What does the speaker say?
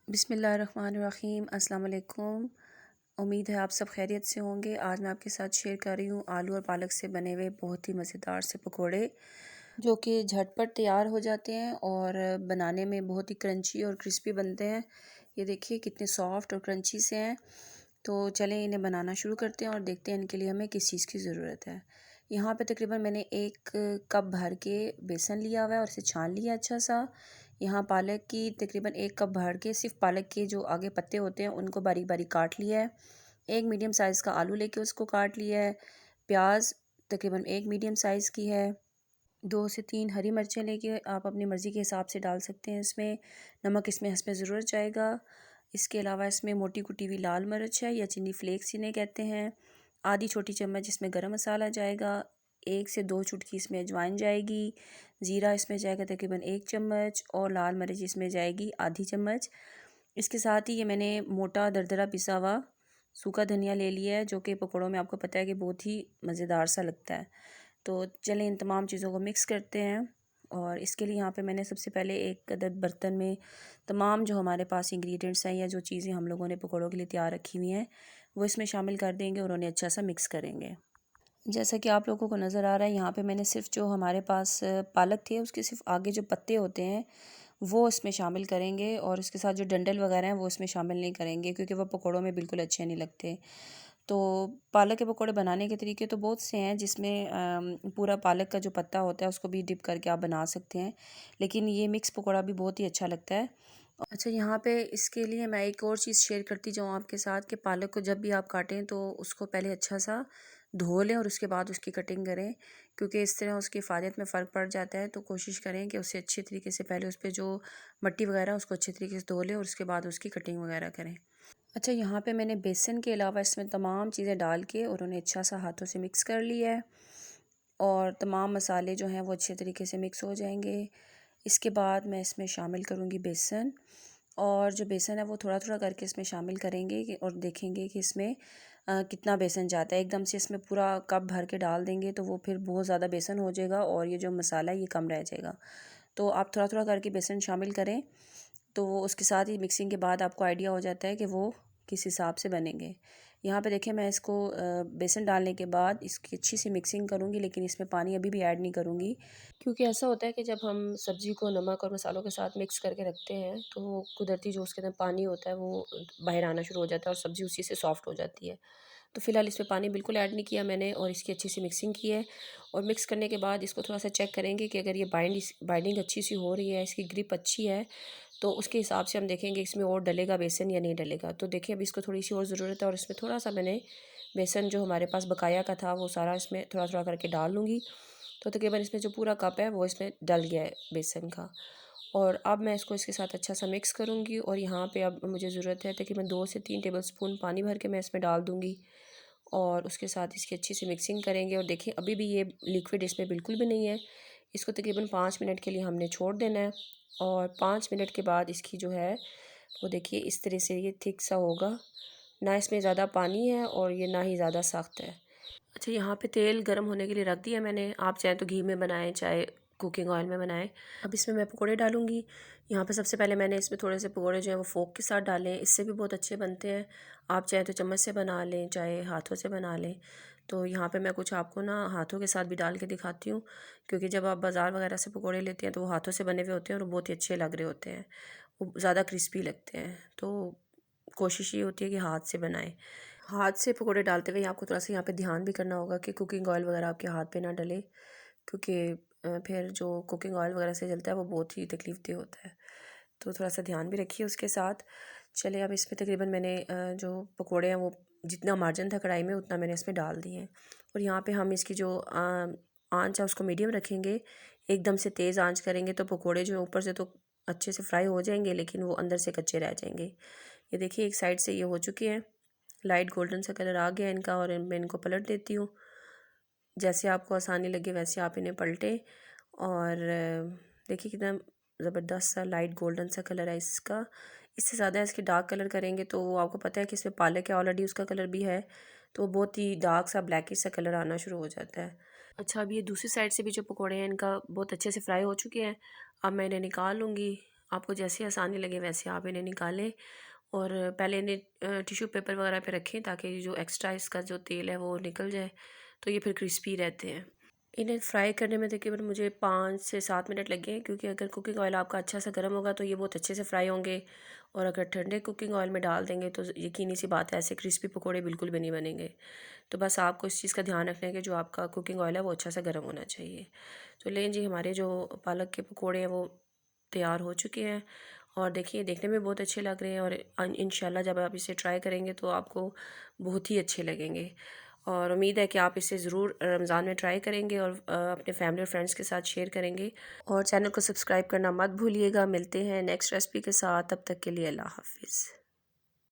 बिस्मिल्लाहिर्रहमानिर्रहीम अस्सलाम वालेकुम। उम्मीद है आप सब खैरियत से होंगे। आज मैं आपके साथ शेयर कर रही हूँ आलू और पालक से बने हुए बहुत ही मज़ेदार से पकोड़े, जो कि झटपट तैयार हो जाते हैं और बनाने में बहुत ही क्रंची और क्रिस्पी बनते हैं। ये देखिए कितने सॉफ्ट और क्रंची से हैं। तो चलें इन्हें बनाना शुरू करते हैं और देखते हैं इनके लिए हमें किस चीज़ की ज़रूरत है। यहाँ पे तकरीबन मैंने 1 कप भर के बेसन लिया हुआ है और इसे छान लिया अच्छा सा। यहाँ पालक की तकरीबन 1 कप भर के सिर्फ पालक के जो आगे पत्ते होते हैं उनको बारीक बारीक काट लिया है। 1 मीडियम साइज़ का आलू लेके उसको काट लिया है। प्याज तकरीबन 1 मीडियम साइज़ की है। 2 से 3 हरी मिर्चें लेके आप अपनी मर्ज़ी के हिसाब से डाल सकते हैं इसमें। नमक इसमें हस्ब ज़रूरत जाएगा। इसके अलावा इसमें मोटी कुटी हुई लाल मिर्च है या चिली फ्लेक्स इन्हें कहते हैं। आधी छोटी चम्मच इसमें गरम मसाला जाएगा। 1 से 2 चुटकी इसमें अजवाइन जाएगी। ज़ीरा इसमें जाएगा तकरीबन 1 चम्मच और लाल मिर्च इसमें जाएगी आधी चम्मच। इसके साथ ही ये मैंने मोटा दरदरा पिसा हुआ सूखा धनिया ले लिया है, जो कि पकौड़ों में आपको पता है कि बहुत ही मज़ेदार सा लगता है। तो चलें इन तमाम चीज़ों को मिक्स करते हैं। और इसके लिए यहाँ पे मैंने सबसे पहले एक अदद बर्तन में तमाम जो हमारे पास इंग्रेडिएंट्स हैं या जो चीज़ें हम लोगों ने पकौड़ों के लिए तैयार रखी हुई हैं वो इसमें शामिल कर देंगे और उन्हें अच्छा सा मिक्स करेंगे। जैसा कि आप लोगों को नज़र आ रहा है यहाँ पे मैंने सिर्फ जो हमारे पास पालक थे उसके सिर्फ आगे जो पत्ते होते हैं वो इसमें शामिल करेंगे और उसके साथ जो डंडल वगैरह हैं वो इसमें शामिल नहीं करेंगे, क्योंकि वो पकौड़ों में बिल्कुल अच्छे नहीं लगते। तो पालक के पकौड़े बनाने के तरीके तो बहुत से हैं, जिसमें पूरा पालक का जो पत्ता होता है उसको भी डिप करके आप बना सकते हैं, लेकिन ये मिक्स पकौड़ा भी बहुत ही अच्छा लगता है। अच्छा, यहाँ पे इसके लिए मैं एक और चीज़ शेयर करती जाऊँ आपके साथ कि पालक को जब भी आप काटें तो उसको पहले अच्छा सा धो लें और उसके बाद उसकी कटिंग करें, क्योंकि इस तरह उसकी फ़ायदे में फ़र्क पड़ जाता है। तो कोशिश करें कि उसे अच्छे तरीके से पहले उस पर जो मट्टी वगैरह उसको अच्छे तरीके से धो लें और उसके बाद उसकी कटिंग वगैरह करें। अच्छा, यहाँ पे मैंने बेसन के अलावा इसमें तमाम चीज़ें डाल के और उन्हें अच्छा सा हाथों से मिक्स कर लिया है और तमाम मसाले जो हैं वो अच्छे तरीके से मिक्स हो जाएंगे। इसके बाद मैं इसमें शामिल करूँगी बेसन, और जो बेसन है वो थोड़ा थोड़ा करके इसमें शामिल करेंगे और देखेंगे कि इसमें कितना बेसन जाता है। एकदम से इसमें पूरा कप भर के डाल देंगे तो वो फिर बहुत ज़्यादा बेसन हो जाएगा और ये जो मसाला है ये कम रह जाएगा। तो आप थोड़ा थोड़ा करके बेसन शामिल करें, तो वो उसके साथ ही मिक्सिंग के बाद आपको आइडिया हो जाता है कि वो किस हिसाब से बनेंगे। यहाँ पे देखिए मैं इसको बेसन डालने के बाद इसकी अच्छी सी मिक्सिंग करूँगी, लेकिन इसमें पानी अभी भी ऐड नहीं करूँगी, क्योंकि ऐसा होता है कि जब हम सब्ज़ी को नमक और मसालों के साथ मिक्स करके रखते हैं तो कुदरती जो उसके अंदर पानी होता है वो बाहर आना शुरू हो जाता है और सब्ज़ी उसी से सॉफ्ट हो जाती है। तो फ़िलहाल इसमें पानी बिल्कुल ऐड नहीं किया मैंने और इसकी अच्छी सी मिक्सिंग की है। और मिक्स करने के बाद इसको थोड़ा सा चेक करेंगे कि अगर ये बाइंडिंग अच्छी सी हो रही है, इसकी ग्रिप अच्छी है, तो उसके हिसाब से हम देखेंगे इसमें और डलेगा बेसन या नहीं डलेगा। तो देखिए अब इसको थोड़ी सी और ज़रूरत है और इसमें थोड़ा सा मैंने बेसन जो हमारे पास बकाया का था वो सारा इसमें थोड़ा थोड़ा करके डाल लूँगी। तो तकरीबन इसमें जो पूरा कप है वो इसमें डल गया है बेसन का। और अब मैं इसको इसके साथ अच्छा सा मिक्स करूँगी और यहाँ पे अब मुझे ज़रूरत है तकरीबन 2 से 3 टेबलस्पून पानी भर के मैं इसमें डाल दूँगी और उसके साथ इसकी अच्छी सी मिक्सिंग करेंगे। और देखिए अभी भी ये लिक्विड इसमें बिल्कुल भी नहीं है। इसको तकरीबन 5 मिनट के लिए हमने छोड़ देना है और 5 मिनट के बाद इसकी जो है वो देखिए इस तरह से ये थिक सा होगा। ना इसमें ज़्यादा पानी है और ये ना ही ज़्यादा सख्त है। अच्छा, यहाँ पे तेल गर्म होने के लिए रख दिया मैंने। आप चाहे तो घी में बनाएं, चाहे कुकिंग ऑयल में बनाएं। अब इसमें मैं पकोड़े डालूँगी। यहाँ पे सबसे पहले मैंने इसमें थोड़े से पकोड़े जो हैं वो फोक के साथ डाले हैं, इससे भी बहुत अच्छे बनते हैं। आप चाहे तो चम्मच से बना लें, चाहे हाथों से बना लें। तो यहाँ पे मैं कुछ आपको ना हाथों के साथ भी डाल के दिखाती हूँ, क्योंकि जब आप बाज़ार वगैरह से पकोड़े लेते हैं तो वो हाथों से बने हुए होते हैं और वो बहुत ही अच्छे लग रहे होते हैं, वो ज़्यादा क्रिस्पी लगते हैं। तो कोशिश ये होती है कि हाथ से बनाएं। हाथ से पकोड़े डालते हुए आपको थोड़ा सा यहाँ पे ध्यान भी करना होगा कि कुकिंग ऑयल वगैरह आपके हाथ पे ना डले, क्योंकि फिर जो कुकिंग ऑयल वगैरह से जलता है वो बहुत ही तकलीफ दे होता है। तो थोड़ा सा ध्यान भी रखिए उसके साथ। चलिए अब इसमें तकरीबन मैंने जो पकोड़े हैं वो जितना मार्जिन था कढ़ाई में उतना मैंने इसमें डाल दिए हैं। और यहाँ पे हम इसकी जो आंच है उसको मीडियम रखेंगे। एकदम से तेज़ आंच करेंगे तो पकोड़े जो ऊपर से तो अच्छे से फ्राई हो जाएंगे, लेकिन वो अंदर से कच्चे रह जाएंगे। ये देखिए एक साइड से ये हो चुके हैं, लाइट गोल्डन सा कलर आ गया इनका, और मैं इनको पलट देती हूँ। जैसे आपको आसानी लगे वैसे आप इन्हें पलटें। और देखिए कितना ज़बरदस्त सा लाइट गोल्डन सा कलर है इसका। इससे ज़्यादा इसके डार्क कलर करेंगे तो आपको पता है कि इसमें पालक है ऑलरेडी, उसका कलर भी है, तो वो बहुत ही डार्क सा ब्लैकिश सा कलर आना शुरू हो जाता है। अच्छा, अब ये दूसरी साइड से भी जो पकोड़े हैं इनका बहुत अच्छे से फ्राई हो चुके हैं। अब मैं इन्हें निकाल लूँगी आपको जैसे आसानी लगे वैसे आप इन्हें निकालें और पहले इन्हें टिश्यू पेपर वगैरह पे रखें ताकि जो एक्स्ट्रा इसका जो तेल है वो निकल जाए, तो ये फिर क्रिस्पी रहते हैं। इन्हें फ्राई करने में तकरीबन मुझे 5 से 7 मिनट लगे हैं, क्योंकि अगर कुकिंग ऑयल आपका अच्छा सा गर्म होगा तो ये बहुत अच्छे से फ्राई होंगे, और अगर ठंडे कुकिंग ऑयल में डाल देंगे तो यकीनी सी बात है ऐसे क्रिस्पी पकोड़े बिल्कुल भी नहीं बनेंगे। तो बस आपको इस चीज़ का ध्यान रखना है कि जो आपका कुकिंग ऑयल है वो अच्छा सा गर्म होना चाहिए। तो लें जी, हमारे जो पालक के पकोड़े हैं वो तैयार हो चुके हैं, और देखिए देखने में बहुत अच्छे लग रहे हैं, और इंशाल्लाह जब आप इसे ट्राई करेंगे तो आपको बहुत ही अच्छे लगेंगे। और उम्मीद है कि आप इसे ज़रूर रमज़ान में ट्राई करेंगे और अपने फैमिली और फ्रेंड्स के साथ शेयर करेंगे, और चैनल को सब्सक्राइब करना मत भूलिएगा। मिलते हैं नेक्स्ट रेसिपी के साथ, तब तक के लिए अल्लाह हाफ़िज़।